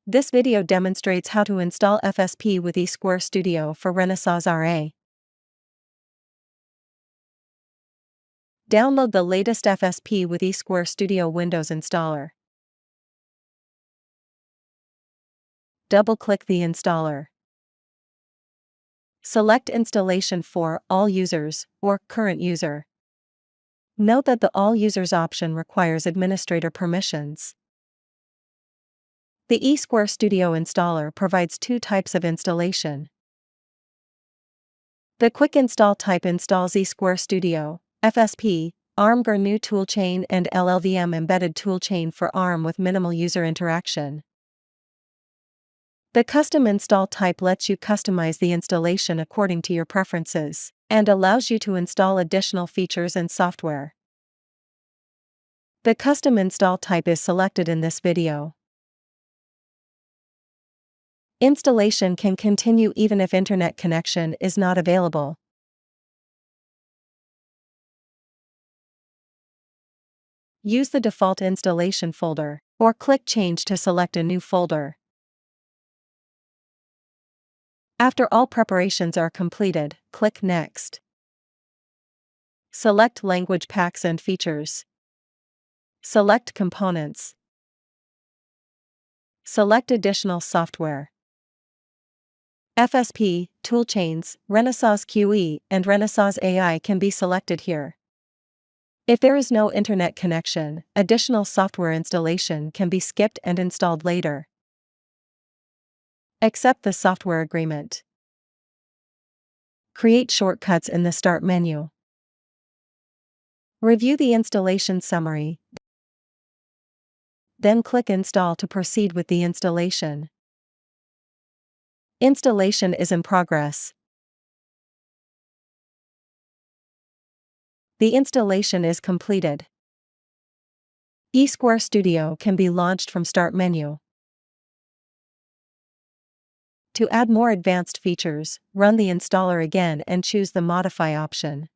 This video demonstrates how to install FSP with eSquare Studio for Renesas RA. Download the latest FSP with eSquare Studio Windows installer. Double-click the installer. Select Installation for All Users or Current User. Note that the All Users option requires administrator permissions. The eSquare Studio installer provides two types of installation. The Quick Install type installs eSquare Studio, FSP, ARM GNU toolchain and LLVM embedded toolchain for ARM with minimal user interaction. The custom install type lets you customize the installation according to your preferences, and allows you to install additional features and software. The custom install type is selected in this video. Installation can continue even if internet connection is not available. Use the default installation folder, or click Change to select a new folder. After all preparations are completed, click Next. Select Language Packs and Features. Select Components. Select Additional Software. FSP, toolchains, Renesas QE, and Renesas AI can be selected here. If there is no internet connection, additional software installation can be skipped and installed later. Accept the software agreement. Create shortcuts in the Start menu. Review the installation summary. Then click Install to proceed with the installation. Installation is in progress. The installation is completed. eSquare Studio can be launched from Start menu. To add more advanced features, run the installer again and choose the Modify option.